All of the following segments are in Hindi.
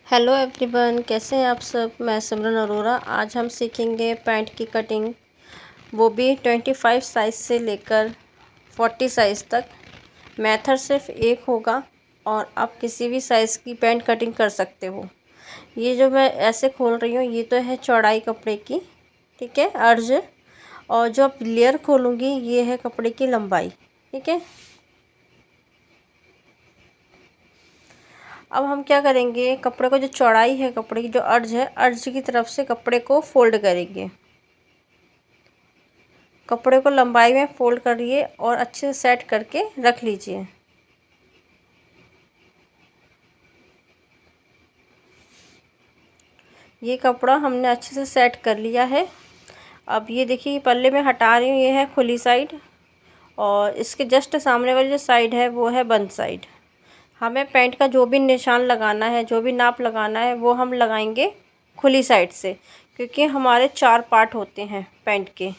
हेलो एवरीवन, कैसे हैं आप सब। मैं सिमरन अरोरा। आज हम सीखेंगे पैंट की कटिंग, वो भी 25 साइज़ से लेकर 40 साइज़ तक। मेथड सिर्फ एक होगा और आप किसी भी साइज़ की पैंट कटिंग कर सकते हो। ये जो मैं ऐसे खोल रही हूँ ये तो है चौड़ाई कपड़े की, ठीक है, अर्ज। और जो अब लेयर खोलूँगी ये है कपड़े की लंबाई, ठीक है। अब हम क्या करेंगे, कपड़े को जो चौड़ाई है, कपड़े की जो अर्ज है, अर्ज की तरफ से कपड़े को फोल्ड करेंगे। कपड़े को लंबाई में फोल्ड करिए और अच्छे से सेट करके रख लीजिए। ये कपड़ा हमने अच्छे से सेट कर लिया है। अब ये देखिए पल्ले में हटा रही हूँ, ये है खुली साइड और इसके जस्ट सामने वाली जो साइड है वो है बंद साइड। हमें पैंट का जो भी निशान लगाना है, जो भी नाप लगाना है, वो हम लगाएंगे खुली साइड से, क्योंकि हमारे 4 पार्ट होते हैं पैंट के,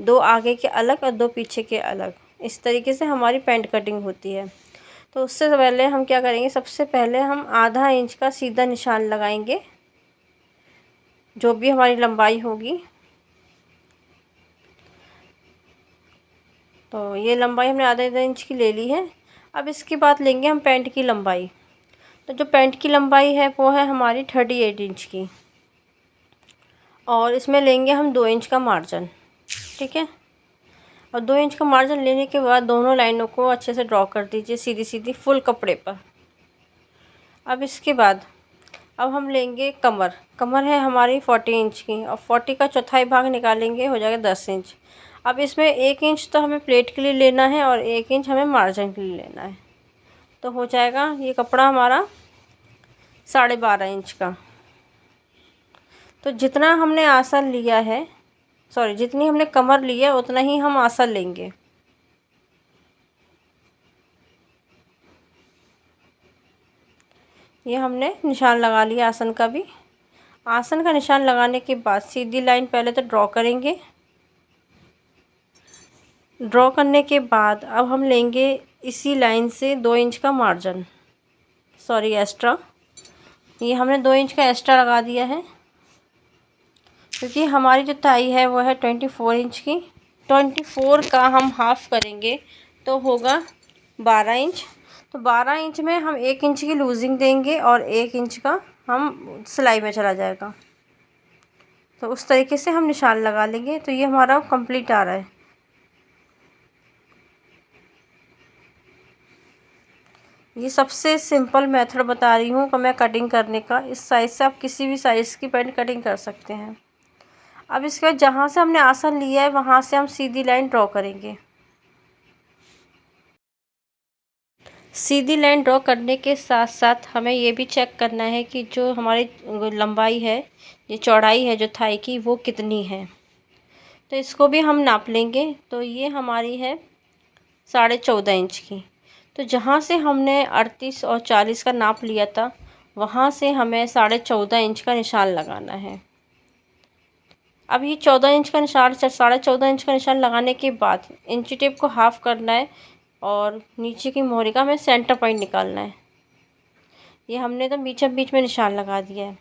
2 आगे के अलग और 2 पीछे के अलग। इस तरीके से हमारी पैंट कटिंग होती है। तो उससे पहले हम क्या करेंगे, सबसे पहले हम आधा इंच का सीधा निशान लगाएंगे, जो भी हमारी लंबाई होगी। तो ये लंबाई हमने आधा आधा इंच की ले ली है। अब इसके बाद लेंगे हम पैंट की लंबाई। तो जो पैंट की लंबाई है वो है हमारी 38 इंच की, और इसमें लेंगे हम 2 इंच का मार्जिन, ठीक है। और 2 इंच का मार्जिन लेने के बाद दोनों लाइनों को अच्छे से ड्रॉ कर दीजिए सीधी सीधी फुल कपड़े पर। अब इसके बाद अब हम लेंगे कमर। कमर है हमारी 40 इंच की, और 40 का चौथाई भाग निकालेंगे, हो जाएगा 10 इंच। अब इसमें 1 इंच तो हमें प्लेट के लिए लेना है और 1 इंच हमें मार्जिन के लिए लेना है। तो हो जाएगा ये कपड़ा हमारा 12.5 इंच का। तो जितना हमने आसन लिया है, सॉरी, जितनी हमने कमर ली है उतना ही हम आसन लेंगे। ये हमने निशान लगा लिया आसन का भी। आसन का निशान लगाने के बाद सीधी लाइन पहले तो ड्रॉ करेंगे। ड्रॉ करने के बाद अब हम लेंगे इसी लाइन से 2 इंच का मार्जिन, सॉरी एक्स्ट्रा। ये हमने 2 इंच का एक्स्ट्रा लगा दिया है, क्योंकि हमारी जो टाई है वो है 24 इंच की। 24 का हम हाफ करेंगे तो होगा 12 इंच। तो 12 इंच में हम 1 इंच की लूजिंग देंगे और 1 इंच का हम सिलाई में चला जाएगा। तो उस तरीके से हम निशान लगा लेंगे। तो ये हमारा कंप्लीट आ रहा है। ये सबसे सिंपल मेथड बता रही हूँ कि मैं कटिंग करने का। इस साइज़ से आप किसी भी साइज़ की पैंट कटिंग कर सकते हैं। अब इसके बाद जहाँ से हमने आसन लिया है वहाँ से हम सीधी लाइन ड्रॉ करेंगे। सीधी लाइन ड्रॉ करने के साथ साथ हमें ये भी चेक करना है कि जो हमारी लंबाई है, ये चौड़ाई है जो थाई की, वो कितनी है। तो इसको भी हम नाप लेंगे। तो ये हमारी है 14.5 इंच की। तो जहाँ से हमने 38 और 40 का नाप लिया था, वहाँ से हमें 14.5 इंच का निशान लगाना है। अब ये 14 इंच का निशान, 14.5 इंच का निशान लगाने के बाद इंची टेप को हाफ करना है और नीचे की मोहरी का हमें सेंटर पॉइंट निकालना है। ये हमने तो बीच में निशान लगा दिया है।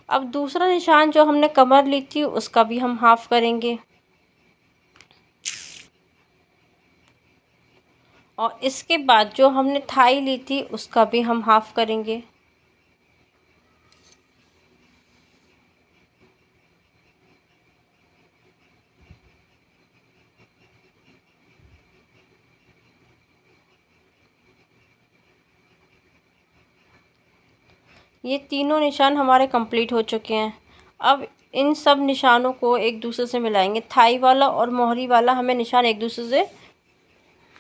अब दूसरा निशान जो हमने कमर ली थी उसका भी हम हाफ करेंगे, और इसके बाद जो हमने थाई ली थी उसका भी हम हाफ करेंगे। ये तीनों निशान हमारे कंप्लीट हो चुके हैं। अब इन सब निशानों को एक दूसरे से मिलाएंगे। थाई वाला और मोहरी वाला हमें निशान एक दूसरे से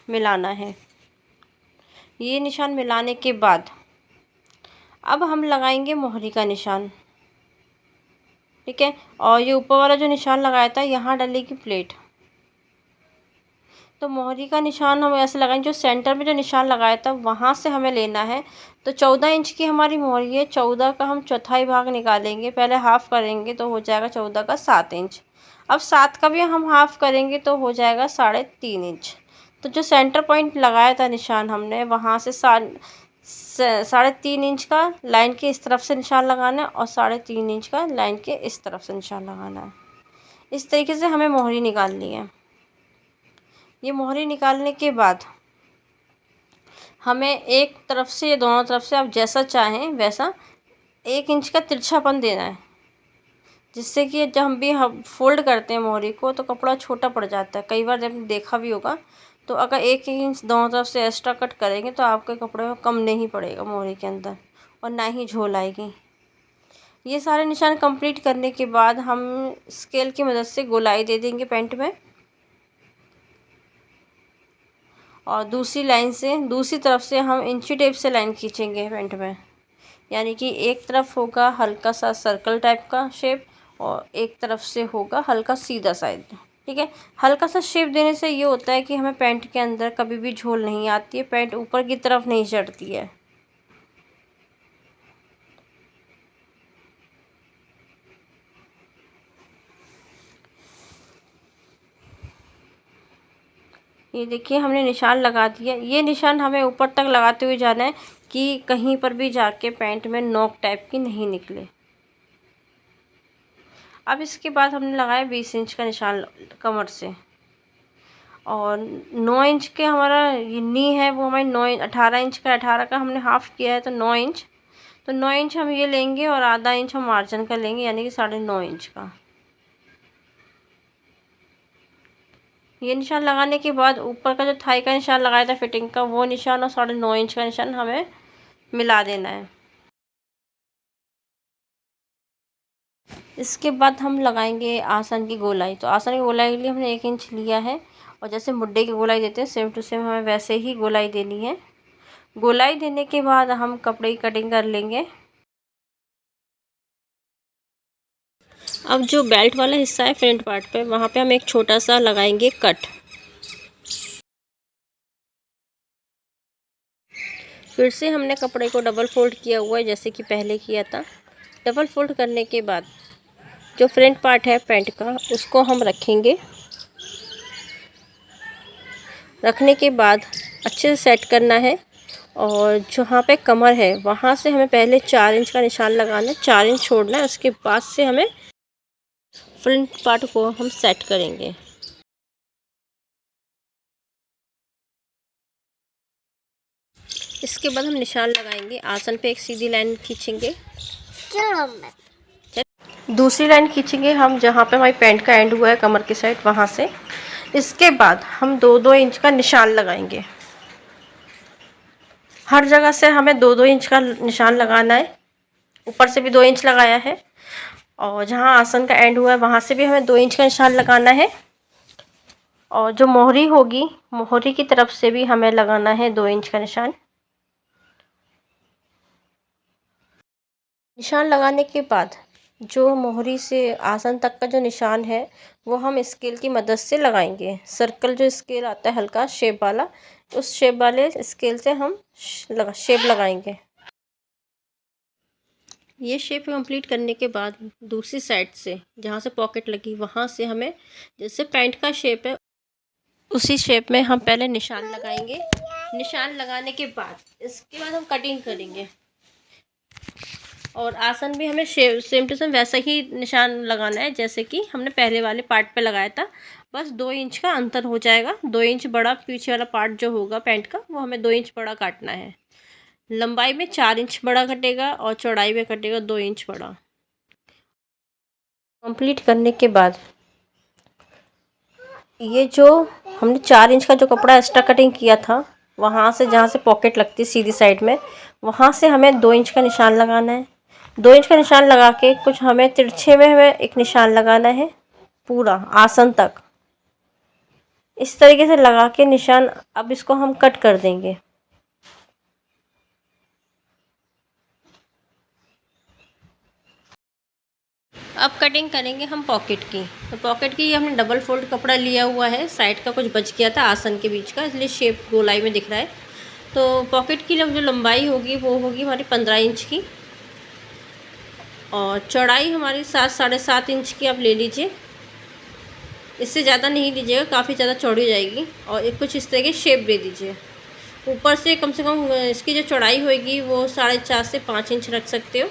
मिलाना है। ये निशान मिलाने के बाद अब हम लगाएंगे मोहरी का निशान, ठीक है। और ये ऊपर वाला जो निशान लगाया था यहाँ डलेगी प्लेट। तो मोहरी का निशान हम ऐसे लगाएंगे, जो सेंटर में जो निशान लगाया था वहाँ से हमें लेना है। तो 14 इंच की हमारी मोहरी है, 14 का हम चौथाई भाग निकालेंगे, पहले हाफ करेंगे तो हो जाएगा 14 का 7 इंच। अब 7 का भी हम हाफ करेंगे तो हो जाएगा 3.5 इंच। तो जो सेंटर पॉइंट लगाया था निशान हमने, वहाँ से 3.5 इंच का लाइन के इस तरफ से निशान लगाना है और 3.5 इंच का लाइन के इस तरफ से निशान लगाना है। इस तरीके से हमें मोहरी निकालनी है। ये मोहरी निकालने के बाद हमें एक तरफ से या दोनों तरफ से आप जैसा चाहें वैसा 1 इंच का तिरछापन देना है, जिससे कि जब हम फोल्ड करते हैं मोहरी को तो कपड़ा छोटा पड़ जाता है। कई बार जब देखा भी होगा, तो अगर 1 इंच दोनों तरफ से एक्स्ट्रा कट करेंगे तो आपके कपड़े में कम नहीं पड़ेगा मोहरी के अंदर, और ना ही झोल आएगी। ये सारे निशान कंप्लीट करने के बाद हम स्केल की मदद से गोलाई दे देंगे पैंट में, और दूसरी तरफ से हम इंची टेप से लाइन खींचेंगे पैंट में। यानी कि एक तरफ होगा हल्का सा सर्कल टाइप का शेप और एक तरफ से होगा हल्का सीधा साइड। ठीक है, हल्का सा शेप देने से ये होता है कि हमें पैंट के अंदर कभी भी झोल नहीं आती है, पैंट ऊपर की तरफ नहीं चढ़ती है। ये देखिए हमने निशान लगा दिया। ये निशान हमें ऊपर तक लगाते हुए जाना है कि कहीं पर भी जाके पैंट में नोक टाइप की नहीं निकले। अब इसके बाद हमने लगाया 20 इंच का निशान कमर से, और 9 इंच के हमारा ये नी है वो हमारी 18 इंच का, 18 का हमने हाफ किया है तो 9 इंच, तो 9 इंच हम ये लेंगे और आधा इंच हम मार्जिन का लेंगे, यानी कि 9.5 इंच का। ये निशान लगाने के बाद ऊपर का जो थाई का निशान लगाया था फिटिंग का, वो निशान और 9.5 इंच का निशान हमें मिला देना है। इसके बाद हम लगाएंगे आसन की गोलाई। तो आसन की गोलाई के लिए हमने 1 इंच लिया है, और जैसे मुड्ढे की गोलाई देते हैं सेम टू सेम हमें वैसे ही गोलाई देनी है। गोलाई देने के बाद हम कपड़े की कटिंग कर लेंगे। अब जो बेल्ट वाला हिस्सा है फ्रंट पार्ट पे, वहाँ पे हम एक छोटा सा लगाएंगे कट। फिर से हमने कपड़े को डबल फोल्ड किया हुआ है जैसे कि पहले किया था। डबल फोल्ड करने के बाद जो फ्रंट पार्ट है पैंट का उसको हम रखेंगे। रखने के बाद अच्छे से सेट करना है, और जहाँ पे कमर है वहाँ से हमें पहले 4 इंच का निशान लगाना है, 4 इंच छोड़ना है। उसके बाद से हमें फ्रंट पार्ट को हम सेट करेंगे। इसके बाद हम निशान लगाएंगे, आसन पे एक सीधी लाइन खींचेंगे, दूसरी लाइन खींचेंगे हम जहाँ पे हमारी पैंट का एंड हुआ है कमर की साइड, वहाँ से। इसके बाद हम 2-2 इंच का निशान लगाएंगे। हर जगह से हमें 2-2 इंच का निशान लगाना है। ऊपर से भी 2 इंच लगाया है, और जहाँ आसन का एंड हुआ है वहाँ से भी हमें 2 इंच का निशान लगाना है, और जो मोहरी होगी मोहरी की तरफ से भी हमें लगाना है 2 इंच का निशान। निशान लगाने के बाद जो मोहरी से आसन तक का जो निशान है वो हम स्केल की मदद से लगाएंगे। सर्कल जो स्केल आता है हल्का शेप वाला, उस शेप वाले स्केल से हम शेप लगाएंगे। ये शेप कंप्लीट करने के बाद दूसरी साइड से जहाँ से पॉकेट लगी वहाँ से हमें, जैसे पैंट का शेप है उसी शेप में हम पहले निशान लगाएंगे। निशान लगाने के बाद इसके बाद हम कटिंग करेंगे, और आसन भी हमें सेम टू सेम वैसा ही निशान लगाना है जैसे कि हमने पहले वाले पार्ट पे लगाया था। बस 2 इंच का अंतर हो जाएगा। 2 इंच बड़ा पीछे वाला पार्ट जो होगा पैंट का वो हमें 2 इंच बड़ा काटना है। लंबाई में 4 इंच बड़ा कटेगा और चौड़ाई में कटेगा 2 इंच बड़ा। कंप्लीट करने के बाद ये जो हमने 4 इंच का जो कपड़ा एक्स्ट्रा कटिंग किया था, वहाँ से जहाँ से पॉकेट लगती है सीधी साइड में, वहाँ से हमें 2 इंच का निशान लगाना है। 2 इंच का निशान लगा के कुछ हमें तिरछे में हमें एक निशान लगाना है पूरा आसन तक। इस तरीके से लगा के निशान, अब इसको हम कट कर देंगे। अब कटिंग करेंगे हम पॉकेट की। तो पॉकेट की हमने डबल फोल्ड कपड़ा लिया हुआ है, साइड का कुछ बच गया था आसन के बीच का, इसलिए शेप गोलाई में दिख रहा है। तो पॉकेट की जो लंबाई होगी वो होगी हमारी 15 इंच की, और चौड़ाई हमारी 7-7.5 इंच की आप ले लीजिए। इससे ज़्यादा नहीं लीजिएगा, काफ़ी ज़्यादा चौड़ी हो जाएगी। और एक कुछ इस तरह की शेप दे दीजिए। ऊपर से कम इसकी जो चौड़ाई होगी वो 4.5 से 5 इंच रख सकते हो।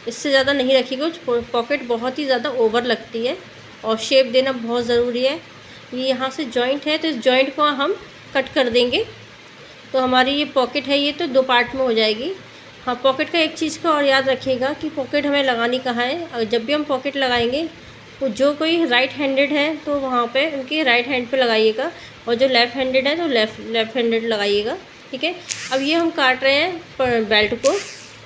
इससे ज़्यादा नहीं रखिएगा, पॉकेट बहुत ही ज़्यादा ओवर लगती है और शेप देना बहुत ज़रूरी है। ये यहाँ से जॉइंट है तो इस जॉइंट को हम कट कर देंगे। तो हमारी ये पॉकेट है, ये तो 2 पार्ट में हो जाएगी। हाँ, पॉकेट का एक चीज़ का और याद रखिएगा कि पॉकेट हमें लगानी कहाँ है। और जब भी हम पॉकेट लगाएंगे तो जो कोई राइट हैंडेड है तो वहाँ पे उनकी राइट हैंड पे लगाइएगा, और जो लेफ़्ट हैंडेड है तो लेफ़्ट हैंडेड लगाइएगा। ठीक है। अब ये हम काट रहे हैं बेल्ट को।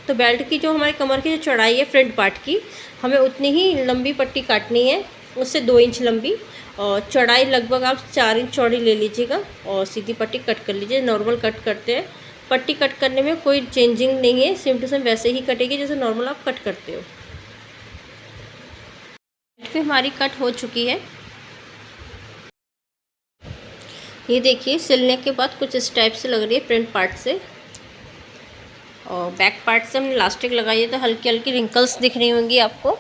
तो बेल्ट की जो हमारी कमर की जो चौड़ाई है फ्रंट पार्ट की, हमें उतनी ही लंबी पट्टी काटनी है, उससे 2 इंच लंबी, और चौड़ाई लगभग आप 4 इंच चौड़ी ले लीजिएगा और सीधी पट्टी कट कर लीजिए। नॉर्मल कट करते हैं, पट्टी कट करने में कोई चेंजिंग नहीं है, सेम टू सेम वैसे ही कटेगी जैसे नॉर्मल आप कट करते हो। फिर हमारी कट हो चुकी है। ये देखिए सिलने के बाद कुछ इस टाइप से लग रही है फ्रंट पार्ट से, और बैक पार्ट से हमने इलास्टिक लगाई है तो हल्की हल्की रिंकल्स दिख रही होंगी आपको।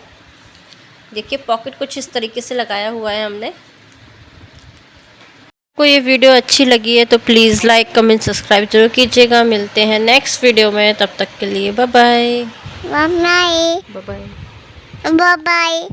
देखिए पॉकेट कुछ इस तरीके से लगाया हुआ है हमने। आपको ये वीडियो अच्छी लगी है तो प्लीज़ लाइक कमेंट सब्सक्राइब जरूर कीजिएगा। मिलते हैं नेक्स्ट वीडियो में, तब तक के लिए bye bye. Bye bye. Bye bye. Bye bye.